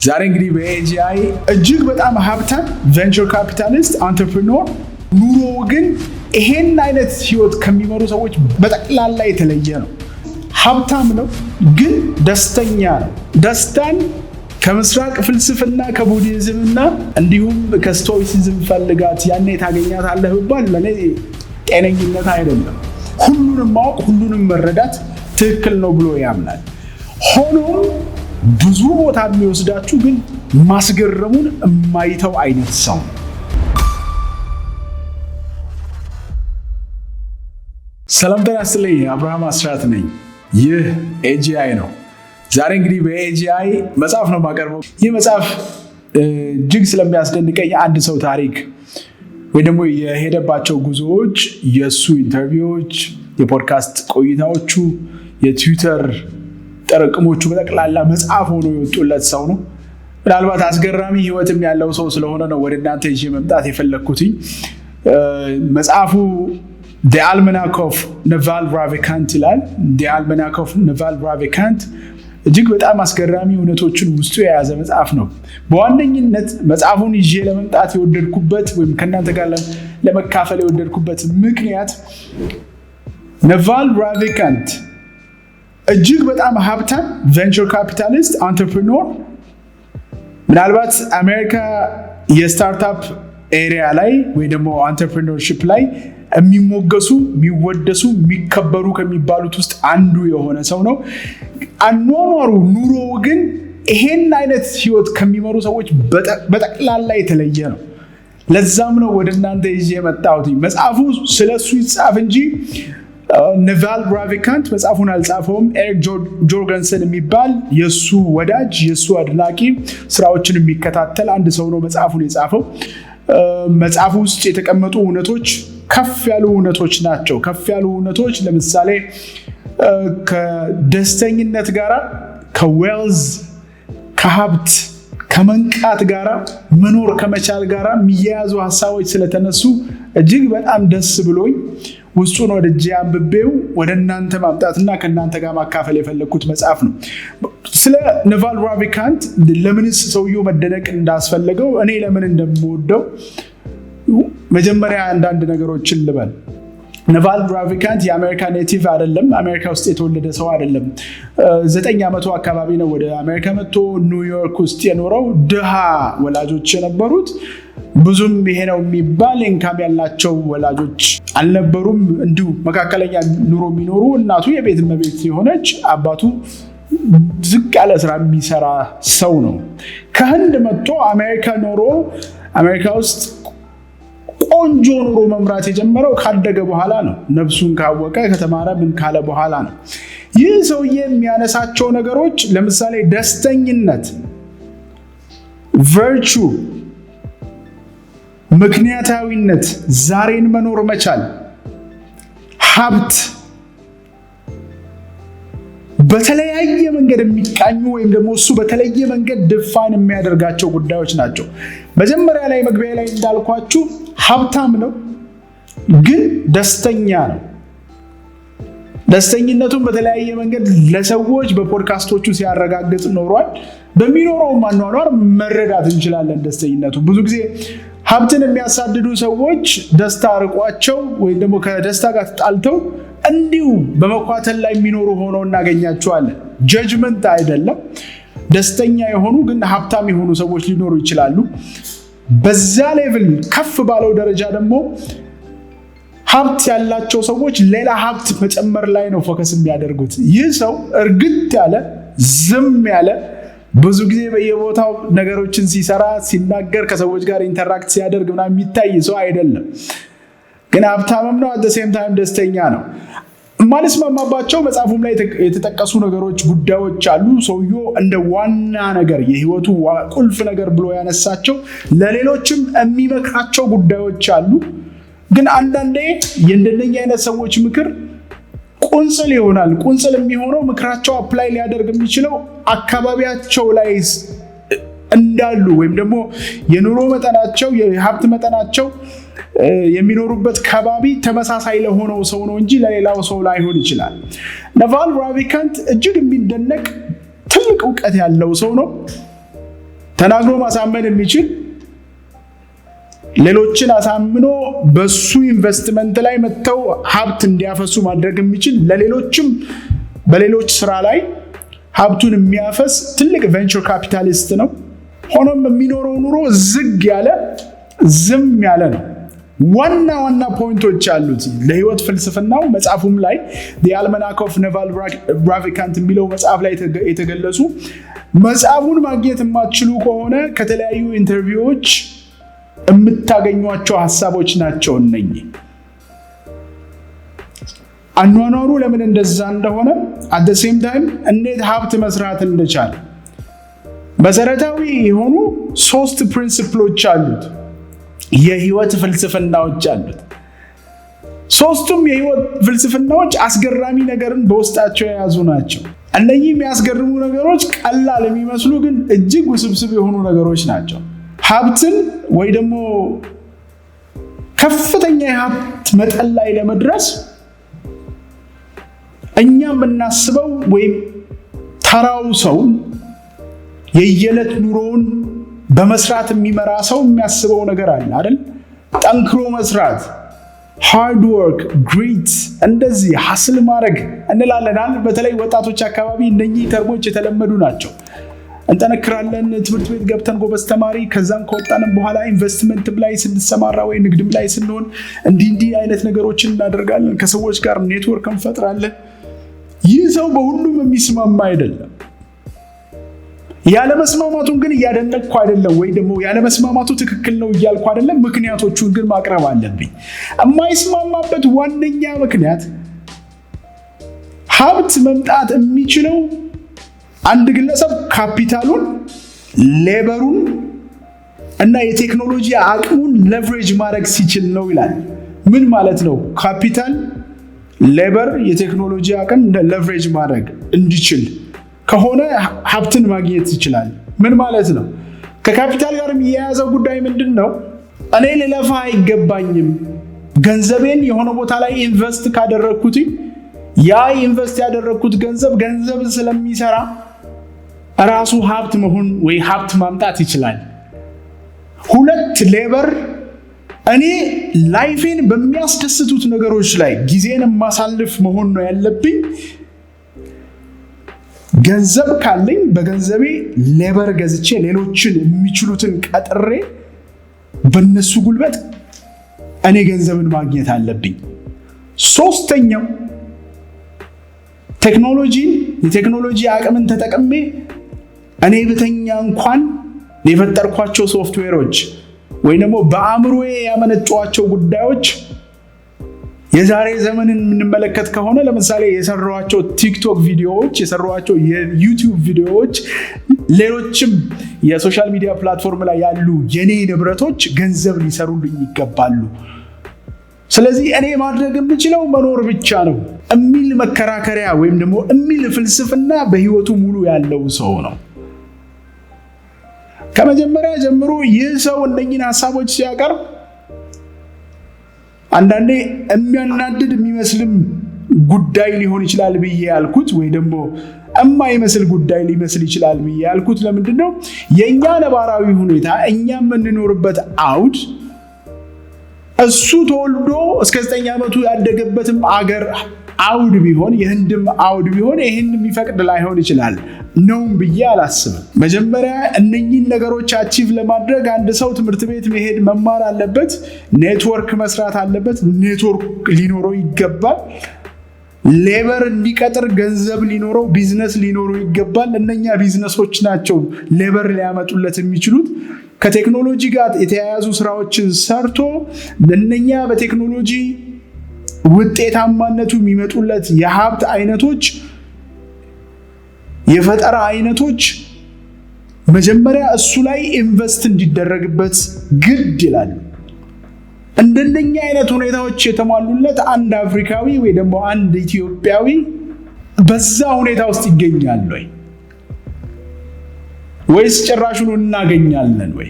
ዛሬ እንግዲህ በኤጂአይ እጅግ በጣም ሀብታም ቬንቸር ካፒታሊስት አንትረፕረነር ኑሮ ግን ይሄን አይነት ህይወት ከሚመሩ ሰዎች በጠቅላላ የተለየ ነው። ሀብታም ነው ግን ደስተኛ ነው። ደስታን ከምስራቅ ፍልስፍና ከቡዲዝምና እንዲሁም ከስቶይሲዝም ፈልጋት ያኔ ታገኛታለህ ቢባል ለኔ ጤነኝነት አይደለም። ሁሉንም ማወቅ ሁሉንም መረዳት ትክክል ነው ብሎ ያምናል። ሆኖም ብዙ ቦታ የሚወስዳችሁ ግን ማስገረሙን የማይተው አይነት ሰው። ሰላም ጤና ይስጥልኝ። አብርሃም አስራት ነኝ። ይህ ኤጂአይ ነው። ዛሬ እንግዲህ በኤጂአይ መጽሐፍ ነው የማቀርበው። ይህ መጽሐፍ እጅግ ስለሚያስደንቀኝ አንድ ሰው ታሪክ ወይ ደግሞ የሄደባቸው ጉዞዎች፣ የእሱ ኢንተርቪዎች፣ የፖድካስት ቆይታዎቹ፣ የትዊተር ጠረቅሞቹ በጠቅላላ መጽሐፍ ሆኖ የወጡለት ሰው ነው። ምናልባት አስገራሚ ህይወትም ያለው ሰው ስለሆነ ነው ወደ እናንተ ይዤ መምጣት የፈለግኩትኝ። መጽሐፉ The Almanac of Naval Ravikant ይላል። The Almanac of Naval Ravikant እጅግ በጣም አስገራሚ እውነቶችን ውስጡ የያዘ መጽሐፍ ነው። በዋነኝነት መጽሐፉን ይዤ ለመምጣት የወደድኩበት ወይም ከእናንተ ጋር ለመካፈል የወደድኩበት ምክንያት ናቫል ራቪካንት እጅግ በጣም ሀብታም ቬንቸር ካፒታሊስት አንትረፕረነር፣ ምናልባት አሜሪካ የስታርታፕ ኤሪያ ላይ ወይ ደግሞ አንትረፕረነርሺፕ ላይ የሚሞገሱ የሚወደሱ የሚከበሩ ከሚባሉት ውስጥ አንዱ የሆነ ሰው ነው። አኗኗሩ ኑሮ ግን ይሄን አይነት ህይወት ከሚመሩ ሰዎች በጠቅላላ የተለየ ነው። ለዛም ነው ወደ እናንተ ይዤ የመጣሁት። መጽሐፉ ስለሱ ይጻፍ እንጂ ናቫል ራቪካንት መጽሐፉን አልጻፈውም። ኤሪክ ጆርገንሰን የሚባል የሱ ወዳጅ የሱ አድናቂ ስራዎችን የሚከታተል አንድ ሰው ነው መጽሐፉን የጻፈው። መጽሐፉ ውስጥ የተቀመጡ እውነቶች ከፍ ያሉ እውነቶች ናቸው። ከፍ ያሉ እውነቶች ለምሳሌ ከደስተኝነት ጋራ፣ ከዌልዝ፣ ከሀብት፣ ከመንቃት ጋራ፣ መኖር ከመቻል ጋራ የሚያያዙ ሀሳቦች ስለተነሱ እጅግ በጣም ደስ ብሎኝ ውስጡን ወደጄ አንብቤው ወደ እናንተ ማምጣትና ከእናንተ ጋር ማካፈል የፈለግኩት መጽሐፍ ነው። ስለ ናቫል ራቪካንት ለምንስ ሰውየው መደነቅ እንዳስፈለገው እኔ ለምን እንደምወደው መጀመሪያ አንዳንድ ነገሮችን ልበል። ናቫል ራቪካንት የአሜሪካ ኔቲቭ አይደለም። አሜሪካ ውስጥ የተወለደ ሰው አይደለም። 9 ዓመቱ አካባቢ ነው ወደ አሜሪካ መጥቶ ኒውዮርክ ውስጥ የኖረው። ድሃ ወላጆች የነበሩት ብዙም ይሄ ነው የሚባል ኢንካም ያላቸው ወላጆች አልነበሩም። እንዲሁ መካከለኛ ኑሮ የሚኖሩ፣ እናቱ የቤት እመቤት የሆነች፣ አባቱ ዝቅ ያለ ስራ የሚሰራ ሰው ነው። ከህንድ መጥቶ አሜሪካ ኖሮ አሜሪካ ውስጥ ቆንጆ ኑሮ መምራት የጀመረው ካደገ በኋላ ነው። ነፍሱን ካወቀ ከተማረ ምን ካለ በኋላ ነው። ይህ ሰውዬ የሚያነሳቸው ነገሮች ለምሳሌ ደስተኝነት፣ ቨርቹ፣ ምክንያታዊነት፣ ዛሬን መኖር መቻል፣ ሀብት በተለያየ መንገድ የሚቃኙ ወይም ደግሞ እሱ በተለየ መንገድ ድፋን የሚያደርጋቸው ጉዳዮች ናቸው። መጀመሪያ ላይ መግቢያ ላይ እንዳልኳችሁ ሀብታም ነው ግን ደስተኛ ነው። ደስተኝነቱን በተለያየ መንገድ ለሰዎች በፖድካስቶቹ ሲያረጋግጥ ኖሯል። በሚኖረውም አኗኗር መረዳት እንችላለን ደስተኝነቱ። ብዙ ጊዜ ሀብትን የሚያሳድዱ ሰዎች ደስታ ርቋቸው ወይም ደግሞ ከደስታ ጋር ተጣልተው እንዲሁ በመኳተል ላይ የሚኖሩ ሆነው እናገኛቸዋለን። ጀጅመንት አይደለም። ደስተኛ የሆኑ ግን ሀብታም የሆኑ ሰዎች ሊኖሩ ይችላሉ። በዛ ሌቭል ከፍ ባለው ደረጃ ደግሞ ሀብት ያላቸው ሰዎች ሌላ ሀብት መጨመር ላይ ነው ፎከስ የሚያደርጉት። ይህ ሰው እርግጥ ያለ ዝም ያለ ብዙ ጊዜ በየቦታው ነገሮችን ሲሰራ ሲናገር ከሰዎች ጋር ኢንተራክት ሲያደርግ ምናምን የሚታይ ሰው አይደለም። ግን ሀብታምም ነው፣ አት ዘ ሴም ታይም ደስተኛ ነው። ማለስማማባቸው መጽሐፉም ላይ የተጠቀሱ ነገሮች ጉዳዮች አሉ። ሰውየው እንደ ዋና ነገር የህይወቱ ቁልፍ ነገር ብሎ ያነሳቸው ለሌሎችም የሚመክራቸው ጉዳዮች አሉ። ግን አንዳንዴ የእንደነኛ አይነት ሰዎች ምክር ቁንጽል ይሆናል። ቁንጽል የሚሆነው ምክራቸው አፕላይ ሊያደርግ የሚችለው አካባቢያቸው ላይ እንዳሉ ወይም ደግሞ የኑሮ መጠናቸው የሀብት መጠናቸው የሚኖሩበት ከባቢ ተመሳሳይ ለሆነው ሰው ነው እንጂ ለሌላው ሰው ላይሆን ይችላል። ናቫል ራቪካንት እጅግ የሚደነቅ ትልቅ ዕውቀት ያለው ሰው ነው። ተናግሮ ማሳመን የሚችል ሌሎችን አሳምኖ በሱ ኢንቨስትመንት ላይ መተው ሀብት እንዲያፈሱ ማድረግ የሚችል ለሌሎችም በሌሎች ስራ ላይ ሀብቱን የሚያፈስ ትልቅ ቬንቸር ካፒታሊስት ነው። ሆኖም የሚኖረው ኑሮ ዝግ ያለ ዝም ያለ ነው። ዋና ዋና ፖይንቶች አሉት ለህይወት ፍልስፍናው። መጽሐፉም ላይ The Almanac of Naval Ravikant የሚለው መጽሐፍ ላይ የተገለጹ መጽሐፉን ማግኘት የማትችሉ ከሆነ ከተለያዩ ኢንተርቪዎች የምታገኟቸው ሐሳቦች ናቸው እነኚህ። አኗኗሩ ለምን እንደዛ እንደሆነ at the same time እንዴት ሀብት መስራት እንደቻለ መሰረታዊ የሆኑ 3 ፕሪንሲፕሎች አሉት። የህይወት ፍልስፍናዎች አሉት። 3ቱም የህይወት ፍልስፍናዎች አስገራሚ ነገርን በውስጣቸው የያዙ ናቸው። እነኚህ የሚያስገርሙ ነገሮች ቀላል የሚመስሉ ግን እጅግ ውስብስብ የሆኑ ነገሮች ናቸው። ሀብትን ወይ ደግሞ ከፍተኛ የሀብት መጠን ላይ ለመድረስ እኛ የምናስበው ወይም ተራው ሰው የየዕለት ኑሮውን በመስራት የሚመራ ሰው የሚያስበው ነገር አለ አይደል? ጠንክሮ መስራት፣ ሃርድ ወርክ፣ ግሪት፣ እንደዚህ ሀስል ማድረግ እንላለን። በተለይ ወጣቶች አካባቢ እነኚህ ተርሞች የተለመዱ ናቸው። እንጠነክራለን፣ ትምህርት ቤት ገብተን ጎበዝ ተማሪ፣ ከዛም ከወጣንም በኋላ ኢንቨስትመንትም ላይ ስንሰማራ ወይ ንግድም ላይ ስንሆን እንዲህ አይነት ነገሮችን እናደርጋለን። ከሰዎች ጋር ኔትወርክ እንፈጥራለን። ይህ ሰው በሁሉም የሚስማማ አይደለም። ያለመስማማቱን ግን እያደነቅኩ አይደለም፣ ወይ ደግሞ ያለመስማማቱ ትክክል ነው እያልኩ አይደለም። ምክንያቶቹን ግን ማቅረብ አለብኝ። የማይስማማበት ዋነኛ ምክንያት ሀብት መምጣት የሚችለው አንድ ግለሰብ ካፒታሉን፣ ሌበሩን እና የቴክኖሎጂ አቅሙን ሌቨሬጅ ማድረግ ሲችል ነው ይላል። ምን ማለት ነው? ካፒታል፣ ሌበር፣ የቴክኖሎጂ አቅም ሌቨሬጅ ማድረግ እንዲችል ከሆነ ሀብትን ማግኘት ይችላል። ምን ማለት ነው? ከካፒታል ጋር የሚያያዘው ጉዳይ ምንድን ነው? እኔ ልለፋ አይገባኝም። ገንዘቤን የሆነ ቦታ ላይ ኢንቨስት ካደረግኩት ያ ኢንቨስት ያደረግኩት ገንዘብ ስለሚሰራ ራሱ ሀብት መሆን ወይ ሀብት ማምጣት ይችላል። 2 ሌበር፣ እኔ ላይፌን በሚያስደስቱት ነገሮች ላይ ጊዜን ማሳልፍ መሆን ነው ያለብኝ። ገንዘብ ካለኝ በገንዘቤ ሌበር ገዝቼ ሌሎችን የሚችሉትን ቀጥሬ በነሱ ጉልበት እኔ ገንዘብን ማግኘት አለብኝ። 3ኛው የቴክኖሎጂ አቅምን ተጠቅሜ እኔ ብተኛ እንኳን የፈጠርኳቸው ሶፍትዌሮች ወይ ደግሞ በአእምሮዬ ያመነጯቸው ጉዳዮች የዛሬ ዘመንን የምንመለከት ከሆነ ለምሳሌ የሰራኋቸው ቲክቶክ ቪዲዮዎች፣ የሰራኋቸው የዩቲዩብ ቪዲዮዎች፣ ሌሎችም የሶሻል ሚዲያ ፕላትፎርም ላይ ያሉ የኔ ንብረቶች ገንዘብ ሊሰሩልኝ ይገባሉ። ስለዚህ እኔ ማድረግ የምችለው መኖር ብቻ ነው የሚል መከራከሪያ ወይም ደግሞ የሚል ፍልስፍና በህይወቱ ሙሉ ያለው ሰው ነው። ከመጀመሪያ ጀምሮ ይህ ሰው እነኚህን ሐሳቦች ሲያቀርብ አንዳንዴ የሚያናድድ የሚመስልም ጉዳይ ሊሆን ይችላል ብዬ ያልኩት ወይ ደግሞ የማይመስል ጉዳይ ሊመስል ይችላል ብዬ ያልኩት ለምንድን ነው? የኛ ነባራዊ ሁኔታ እኛ የምንኖርበት አውድ እሱ ተወልዶ እስከ 9 ዓመቱ ያደገበትም አገር አውድ ቢሆን የህንድም አውድ ቢሆን ይሄን የሚፈቅድ ላይሆን ይችላል ነው ብዬ አላስብም። መጀመሪያ እነኚህን ነገሮች አቺቭ ለማድረግ አንድ ሰው ትምህርት ቤት መሄድ መማር አለበት፣ ኔትወርክ መስራት አለበት፣ ኔትወርክ ሊኖረው ይገባል። ሌበር እንዲቀጥር ገንዘብ ሊኖረው፣ ቢዝነስ ሊኖረው ይገባል። እነኛ ቢዝነሶች ናቸው ሌበር ሊያመጡለት የሚችሉት። ከቴክኖሎጂ ጋር የተያያዙ ስራዎችን ሰርቶ እነኛ በቴክኖሎጂ ውጤታማነቱ የሚመጡለት የሀብት አይነቶች፣ የፈጠራ አይነቶች መጀመሪያ እሱ ላይ ኢንቨስት እንዲደረግበት ግድ ይላል። እንደነኛ አይነት ሁኔታዎች የተሟሉለት አንድ አፍሪካዊ ወይ ደግሞ አንድ ኢትዮጵያዊ በዛ ሁኔታ ውስጥ ይገኛል ወይስ ጭራሹን እናገኛለን ወይ?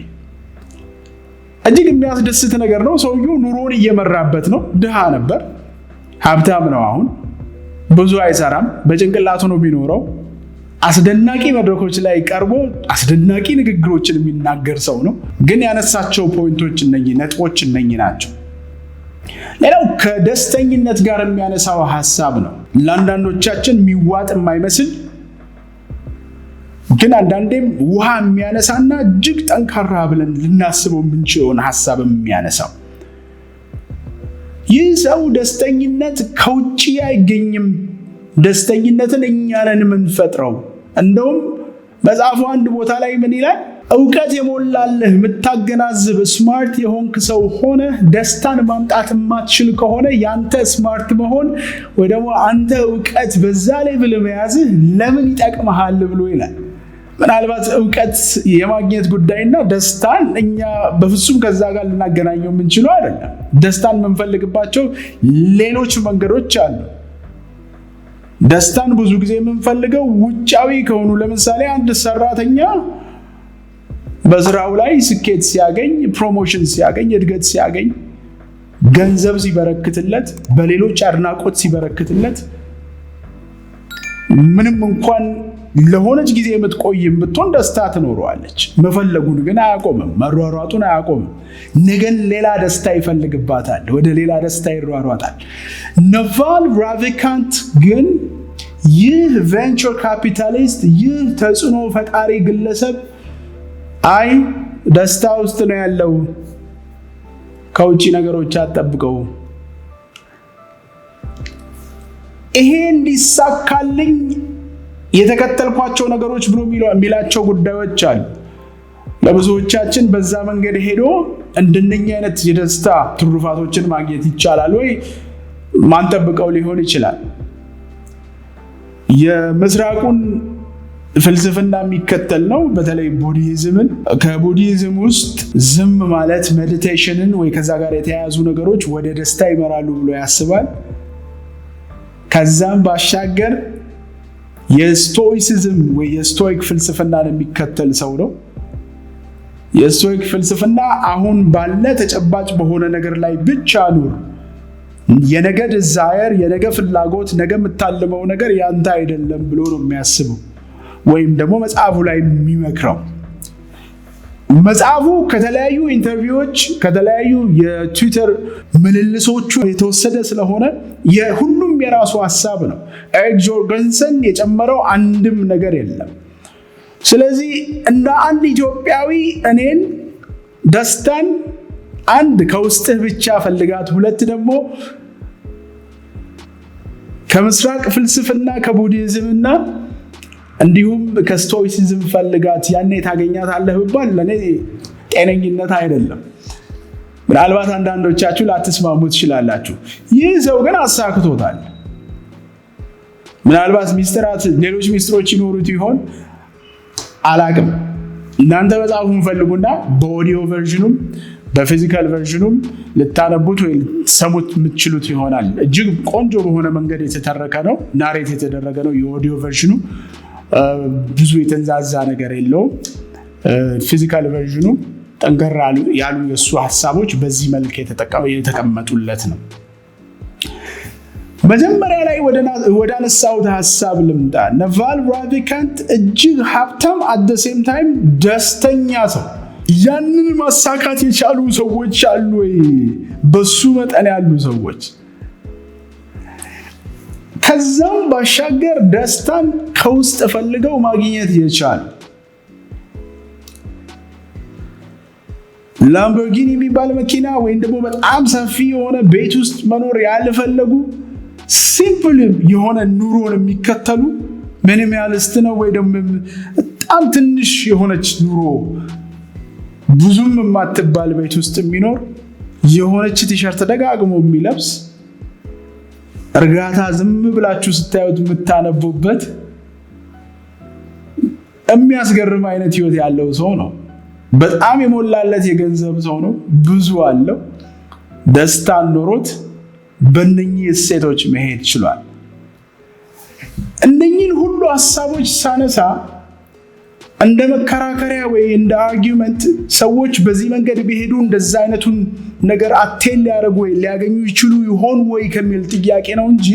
እጅግ የሚያስደስት ነገር ነው። ሰውየው ኑሮን እየመራበት ነው። ድሃ ነበር፣ ሀብታም ነው። አሁን ብዙ አይሰራም፣ በጭንቅላቱ ነው የሚኖረው። አስደናቂ መድረኮች ላይ ቀርቦ አስደናቂ ንግግሮችን የሚናገር ሰው ነው። ግን ያነሳቸው ፖይንቶች ነጥቦች ናቸው። ሌላው ከደስተኝነት ጋር የሚያነሳው ሐሳብ ነው። ለአንዳንዶቻችን የሚዋጥ የማይመስል ግን አንዳንዴም ውሃ የሚያነሳና እጅግ ጠንካራ ብለን ልናስበው የምንችለውን ሐሳብ የሚያነሳው ይህ ሰው ደስተኝነት ከውጪ አይገኝም። ደስተኝነትን እኛ ነን የምንፈጥረው። እንደውም መጽሐፉ አንድ ቦታ ላይ ምን ይላል? ዕውቀት የሞላልህ የምታገናዝብ ስማርት የሆንክ ሰው ሆነ ደስታን ማምጣት የማትችል ከሆነ ያንተ ስማርት መሆን ወይ ደግሞ አንተ ዕውቀት በዛ ላይ ብለህ መያዝህ ለምን ይጠቅምሃል ብሎ ይላል። ምናልባት ዕውቀት የማግኘት ጉዳይና ደስታን እኛ በፍጹም ከዛ ጋር ልናገናኘው የምንችለው አይደለም። ደስታን የምንፈልግባቸው ሌሎች መንገዶች አሉ። ደስታን ብዙ ጊዜ የምንፈልገው ውጫዊ ከሆኑ፣ ለምሳሌ አንድ ሰራተኛ በስራው ላይ ስኬት ሲያገኝ፣ ፕሮሞሽን ሲያገኝ፣ እድገት ሲያገኝ፣ ገንዘብ ሲበረክትለት፣ በሌሎች አድናቆት ሲበረክትለት ምንም እንኳን ለሆነች ጊዜ የምትቆይም ብትሆን ደስታ ትኖረዋለች። መፈለጉን ግን አያቆምም፣ መሯሯጡን አያቆምም። ነገን ሌላ ደስታ ይፈልግባታል፣ ወደ ሌላ ደስታ ይሯሯጣል። ናቫል ራቪካንት ግን ይህ ቬንቸር ካፒታሊስት፣ ይህ ተጽዕኖ ፈጣሪ ግለሰብ አይ ደስታ ውስጥ ነው ያለው፣ ከውጪ ነገሮች አትጠብቀው፣ ይሄ እንዲሳካልኝ የተከተልኳቸው ነገሮች ብሎ የሚላቸው ጉዳዮች አሉ። ለብዙዎቻችን በዛ መንገድ ሄዶ እንደነኛ አይነት የደስታ ትሩፋቶችን ማግኘት ይቻላል ወይ? ማንጠብቀው ሊሆን ይችላል። የምስራቁን ፍልስፍና የሚከተል ነው፣ በተለይ ቡዲዝምን። ከቡዲዝም ውስጥ ዝም ማለት ሜዲቴሽንን ወይ ከዛ ጋር የተያያዙ ነገሮች ወደ ደስታ ይመራሉ ብሎ ያስባል። ከዛም ባሻገር የስቶይሲዝም ወይ የስቶይክ ፍልስፍናን የሚከተል ሰው ነው። የስቶይክ ፍልስፍና አሁን ባለ ተጨባጭ በሆነ ነገር ላይ ብቻ ኑር፣ የነገ ዲዛየር፣ የነገ ፍላጎት፣ ነገ የምታልመው ነገር ያንተ አይደለም ብሎ ነው የሚያስበው፣ ወይም ደግሞ መጽሐፉ ላይ የሚመክረው። መጽሐፉ ከተለያዩ ኢንተርቪዎች ከተለያዩ የትዊተር ምልልሶቹ የተወሰደ ስለሆነ የሁሉም የራሱ ሐሳብ ነው። ኤሪክ ጆርገንሰን የጨመረው አንድም ነገር የለም። ስለዚህ እንደ አንድ ኢትዮጵያዊ እኔን ደስታን አንድ ከውስጥህ ብቻ ፈልጋት፣ ሁለት ደግሞ ከምስራቅ ፍልስፍና ከቡዲዝምና እንዲሁም ከስቶይሲዝም ፈልጋት፣ ያኔ ታገኛታለህ ብባል ለኔ ጤነኝነት አይደለም። ምናልባት አንዳንዶቻችሁ ላትስማሙ ትችላላችሁ። ይህ ሰው ግን አሳክቶታል። ምናልባት ሌሎች ሚስጥሮች ይኖሩት ይሆን አላቅም። እናንተ መጽሐፉን ፈልጉና በኦዲዮ ቨርዥኑም በፊዚካል ቨርዥኑም ልታነቡት ወይ ልትሰሙት የምትችሉት ይሆናል። እጅግ ቆንጆ በሆነ መንገድ የተተረከ ነው፣ ናሬት የተደረገ ነው። የኦዲዮ ቨርዥኑ ብዙ የተንዛዛ ነገር የለውም። ፊዚካል ቨርዥኑ ጠንከር ያሉ የእሱ ሀሳቦች በዚህ መልክ የተቀመጡለት ነው። መጀመሪያ ላይ ወደ አነሳሁት ሀሳብ ልምጣ። ናቫል ራቪካንት እጅግ ሀብታም አት ዘ ሴም ታይም ደስተኛ ሰው። ያንን ማሳካት የቻሉ ሰዎች አሉ ወይ? በሱ መጠን ያሉ ሰዎች። ከዛም ባሻገር ደስታን ከውስጥ ፈልገው ማግኘት የቻሉ ላምቦርጊኒ የሚባል መኪና ወይም ደግሞ በጣም ሰፊ የሆነ ቤት ውስጥ መኖር ያልፈለጉ ሲምፕል የሆነ ኑሮን የሚከተሉ ሚኒማሊስት ነው ወይ ደግሞ በጣም ትንሽ የሆነች ኑሮ ብዙም የማትባል ቤት ውስጥ የሚኖር የሆነች ቲሸርት ደጋግሞ የሚለብስ እርጋታ ዝም ብላችሁ ስታዩት የምታነቡበት የሚያስገርም አይነት ህይወት ያለው ሰው ነው። በጣም የሞላለት የገንዘብ ሰው ነው። ብዙ አለው። ደስታ ኖሮት በእነኚህ እሴቶች መሄድ ችሏል። እነኚህን ሁሉ ሀሳቦች ሳነሳ እንደ መከራከሪያ ወይ እንደ አርጊውመንት ሰዎች በዚህ መንገድ ቢሄዱ እንደዛ አይነቱን ነገር አቴን ሊያደርጉ ወይ ሊያገኙ ይችሉ ይሆን ወይ ከሚል ጥያቄ ነው እንጂ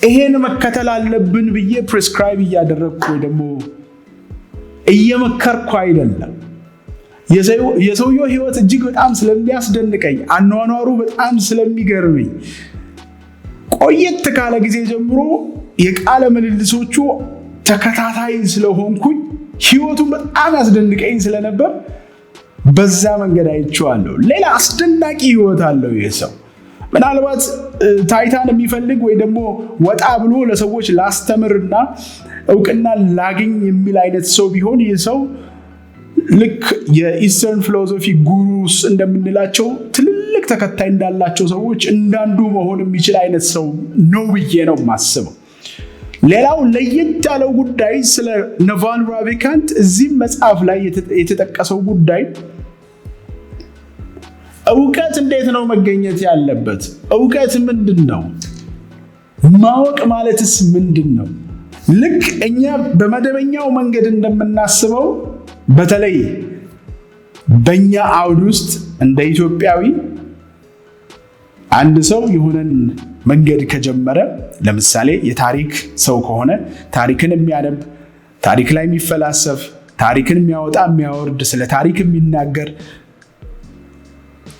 ይሄን መከተል አለብን ብዬ ፕሪስክራይብ እያደረግኩ ወይ ደግሞ እየመከርኩ አይደለም። የሰውየው ህይወት እጅግ በጣም ስለሚያስደንቀኝ፣ አኗኗሩ በጣም ስለሚገርመኝ ቆየት ካለ ጊዜ ጀምሮ የቃለ ምልልሶቹ ተከታታይ ስለሆንኩኝ ህይወቱን በጣም ያስደንቀኝ ስለነበር በዛ መንገድ አይቼዋለሁ። ሌላ አስደናቂ ህይወት አለው ይህ ሰው። ምናልባት ታይታን የሚፈልግ ወይ ደግሞ ወጣ ብሎ ለሰዎች ላስተምርና እውቅና ላገኝ የሚል አይነት ሰው ቢሆን ይህ ሰው ልክ የኢስተርን ፊሎሶፊ ጉሩስ እንደምንላቸው ትልልቅ ተከታይ እንዳላቸው ሰዎች እንዳንዱ መሆን የሚችል አይነት ሰው ነው ብዬ ነው የማስበው። ሌላው ለየት ያለው ጉዳይ ስለ ናቫል ራቪካንት እዚህ መጽሐፍ ላይ የተጠቀሰው ጉዳይ እውቀት እንዴት ነው መገኘት ያለበት? እውቀት ምንድነው? ማወቅ ማለትስ ምንድነው? ልክ እኛ በመደበኛው መንገድ እንደምናስበው በተለይ በእኛ አውድ ውስጥ እንደ ኢትዮጵያዊ አንድ ሰው የሆነን መንገድ ከጀመረ፣ ለምሳሌ የታሪክ ሰው ከሆነ ታሪክን የሚያነብ፣ ታሪክ ላይ የሚፈላሰፍ፣ ታሪክን የሚያወጣ የሚያወርድ፣ ስለ ታሪክ የሚናገር፣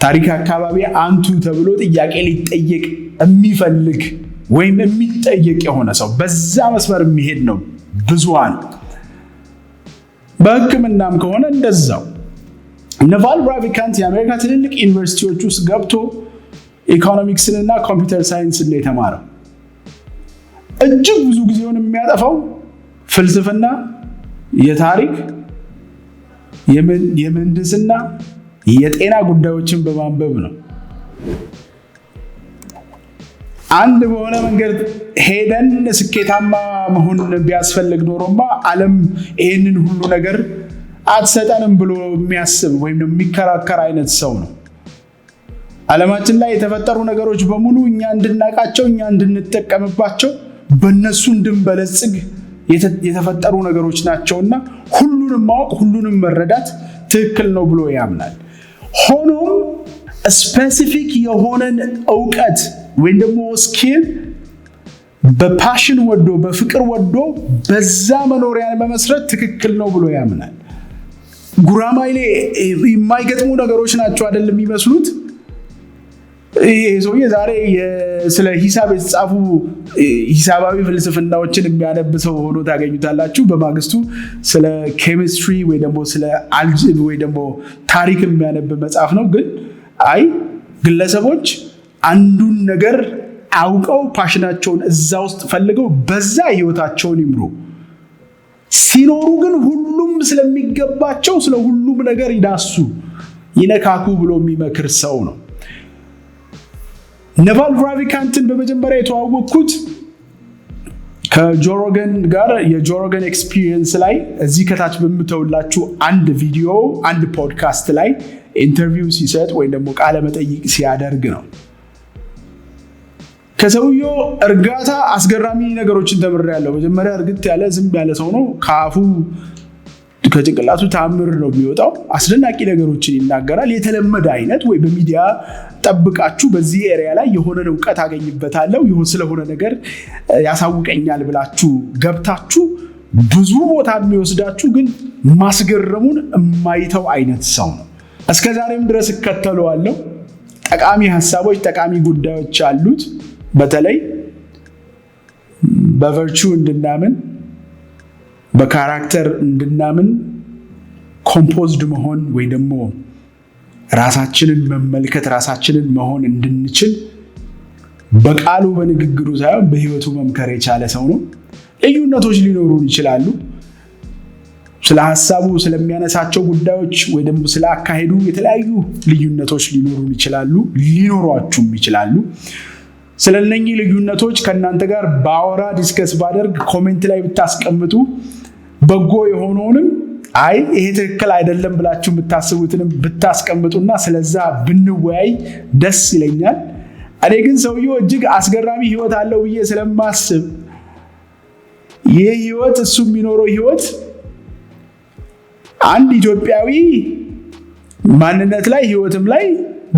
ታሪክ አካባቢ አንቱ ተብሎ ጥያቄ ሊጠየቅ የሚፈልግ ወይም የሚጠየቅ የሆነ ሰው በዛ መስመር የሚሄድ ነው ብዙሃን። በሕክምናም ከሆነ እንደዛው። ናቫል ራቪካንት የአሜሪካ ትልልቅ ዩኒቨርሲቲዎች ውስጥ ገብቶ ኢኮኖሚክስንና ኮምፒውተር ሳይንስን ነው የተማረው። እጅግ ብዙ ጊዜውን የሚያጠፋው ፍልስፍና፣ የታሪክ፣ የምህንድስና፣ የጤና ጉዳዮችን በማንበብ ነው። አንድ በሆነ መንገድ ሄደን ስኬታማ መሆን ቢያስፈልግ ኖሮማ ዓለም ይህንን ሁሉ ነገር አትሰጠንም ብሎ የሚያስብ ወይም የሚከራከር አይነት ሰው ነው። ዓለማችን ላይ የተፈጠሩ ነገሮች በሙሉ እኛ እንድናቃቸው፣ እኛ እንድንጠቀምባቸው፣ በእነሱ እንድንበለጽግ የተፈጠሩ ነገሮች ናቸውና ሁሉንም ማወቅ፣ ሁሉንም መረዳት ትክክል ነው ብሎ ያምናል። ሆኖም ስፔሲፊክ የሆነን እውቀት ወይም ደግሞ ስኪል በፓሽን ወዶ በፍቅር ወዶ በዛ መኖሪያን መመስረት ትክክል ነው ብሎ ያምናል። ጉራማይሌ የማይገጥሙ ነገሮች ናቸው አይደለም የሚመስሉት። ይሄ ሰውዬ ዛሬ ስለ ሂሳብ የተጻፉ ሂሳባዊ ፍልስፍናዎችን የሚያነብ ሰው ሆኖ ታገኙታላችሁ። በማግስቱ ስለ ኬሚስትሪ ወይ ደግሞ ስለ አልጀብራ ወይ ደግሞ ታሪክ የሚያነብ መጽሐፍ ነው። ግን አይ ግለሰቦች አንዱን ነገር አውቀው ፓሽናቸውን እዛ ውስጥ ፈልገው በዛ ህይወታቸውን ይምሩ፣ ሲኖሩ ግን ሁሉም ስለሚገባቸው ስለ ሁሉም ነገር ይዳሱ ይነካኩ ብሎ የሚመክር ሰው ነው። ናቫል ራቪካንትን በመጀመሪያ የተዋወቅኩት ከጆሮገን ጋር የጆሮገን ኤክስፒሪየንስ ላይ እዚህ ከታች በምተውላችሁ አንድ ቪዲዮ አንድ ፖድካስት ላይ ኢንተርቪው ሲሰጥ ወይ ደግሞ ቃለ መጠይቅ ሲያደርግ ነው። ከሰውየው እርጋታ አስገራሚ ነገሮችን ተምሬያለሁ። መጀመሪያ እርግጥ ያለ ዝም ያለ ሰው ነው። ከአፉ ከጭንቅላቱ ታምር ነው የሚወጣው። አስደናቂ ነገሮችን ይናገራል። የተለመደ አይነት ወይ በሚዲያ ጠብቃችሁ በዚህ ኤሪያ ላይ የሆነን እውቀት አገኝበታለሁ ስለሆነ ነገር ያሳውቀኛል ብላችሁ ገብታችሁ ብዙ ቦታ የሚወስዳችሁ ግን ማስገረሙን የማይተው አይነት ሰው ነው። እስከዛሬም ድረስ እከተለዋለሁ። ጠቃሚ ሐሳቦች፣ ጠቃሚ ጉዳዮች አሉት። በተለይ በቨርቹ እንድናምን፣ በካራክተር እንድናምን፣ ኮምፖዝድ መሆን ወይ ደግሞ ራሳችንን መመልከት፣ ራሳችንን መሆን እንድንችል በቃሉ በንግግሩ ሳይሆን በህይወቱ መምከር የቻለ ሰው ነው። ልዩነቶች ሊኖሩን ይችላሉ። ስለ ሐሳቡ ስለሚያነሳቸው ጉዳዮች ወይ ደግሞ ስለ አካሄዱ የተለያዩ ልዩነቶች ሊኖሩን ይችላሉ፣ ሊኖሯችሁም ይችላሉ። ስለነኚህ ልዩነቶች ከእናንተ ጋር ባወራ ዲስከስ ባደርግ ኮሜንት ላይ ብታስቀምጡ በጎ የሆነውንም አይ ይሄ ትክክል አይደለም ብላችሁ ብታስቡትንም ብታስቀምጡና ስለዛ ብንወያይ ደስ ይለኛል። እኔ ግን ሰውየው እጅግ አስገራሚ ህይወት አለው ብዬ ስለማስብ ይህ ህይወት እሱ የሚኖረው ህይወት አንድ ኢትዮጵያዊ ማንነት ላይ ህይወትም ላይ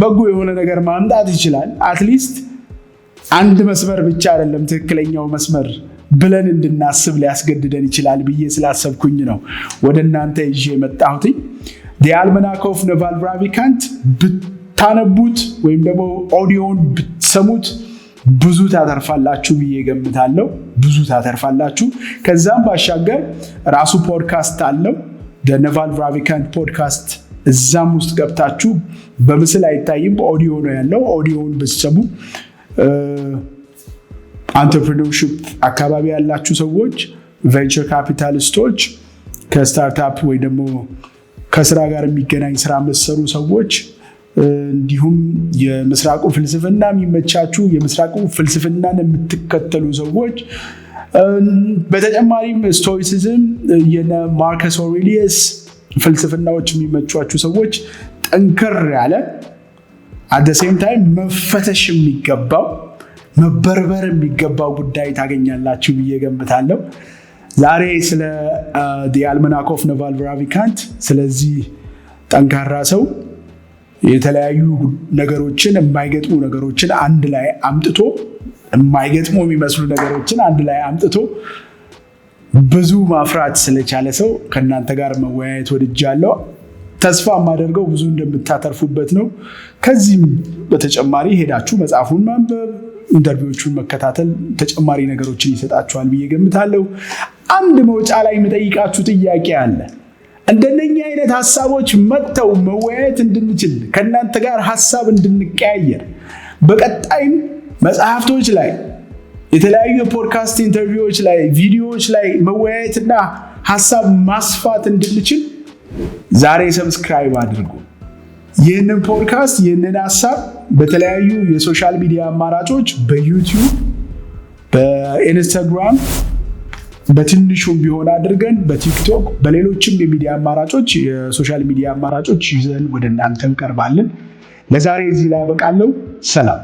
በጎ የሆነ ነገር ማምጣት ይችላል። አትሊስት አንድ መስመር ብቻ አይደለም ትክክለኛው መስመር ብለን እንድናስብ ሊያስገድደን ይችላል ብዬ ስላሰብኩኝ ነው ወደ እናንተ ይዤ የመጣሁት። The Almanac of Naval Ravikant ብታነቡት ወይም ደግሞ ኦዲዮን ብትሰሙት ብዙ ታተርፋላችሁ ብዬ ገምታለሁ። ብዙ ታተርፋላችሁ። ከዛም ባሻገር ራሱ ፖድካስት አለው The Naval Ravikant ፖድካስት። እዛም ውስጥ ገብታችሁ በምስል አይታይም፣ ኦዲዮ ነው ያለው። ኦዲዮን ብትሰሙ አንትርፕሪነርሺፕ አካባቢ ያላችሁ ሰዎች፣ ቬንቸር ካፒታሊስቶች፣ ከስታርታፕ ወይ ደግሞ ከስራ ጋር የሚገናኝ ስራ የምትሰሩ ሰዎች፣ እንዲሁም የምስራቁ ፍልስፍና የሚመቻችሁ የምስራቁ ፍልስፍናን የምትከተሉ ሰዎች፣ በተጨማሪም ስቶይሲዝም የነ ማርከስ ኦሬሊየስ ፍልስፍናዎች የሚመቿችሁ ሰዎች ጠንከር ያለ at the same time መፈተሽ የሚገባው መበርበር የሚገባው ጉዳይ ታገኛላችሁ ብዬ ገምታለሁ። ዛሬ ስለ the Almanac of Naval Ravikant ስለዚህ ጠንካራ ሰው የተለያዩ ነገሮችን የማይገጥሙ ነገሮችን አንድ ላይ አምጥቶ የማይገጥሙ የሚመስሉ ነገሮችን አንድ ላይ አምጥቶ ብዙ ማፍራት ስለቻለ ሰው ከእናንተ ጋር መወያየት ወድጃለሁ። ተስፋ የማደርገው ብዙ እንደምታተርፉበት ነው። ከዚህም በተጨማሪ ሄዳችሁ መጽሐፉን ማንበብ፣ ኢንተርቪዎቹን መከታተል ተጨማሪ ነገሮችን ይሰጣችኋል ብዬ ገምታለሁ። አንድ መውጫ ላይ የምጠይቃችሁ ጥያቄ አለ። እንደነኛ አይነት ሐሳቦች መጥተው መወያየት እንድንችል ከእናንተ ጋር ሐሳብ እንድንቀያየር በቀጣይም መጽሐፍቶች ላይ የተለያዩ የፖድካስት ኢንተርቪዎች ላይ ቪዲዮዎች ላይ መወያየትና ሐሳብ ማስፋት እንድንችል ዛሬ ሰብስክራይብ አድርጉ። ይህንን ፖድካስት ይህንን ሐሳብ በተለያዩ የሶሻል ሚዲያ አማራጮች በዩቲዩብ፣ በኢንስታግራም በትንሹም ቢሆን አድርገን በቲክቶክ በሌሎችም የሚዲያ አማራጮች የሶሻል ሚዲያ አማራጮች ይዘን ወደ እናንተ እንቀርባለን። ለዛሬ እዚህ ላይ አበቃለሁ። ሰላም።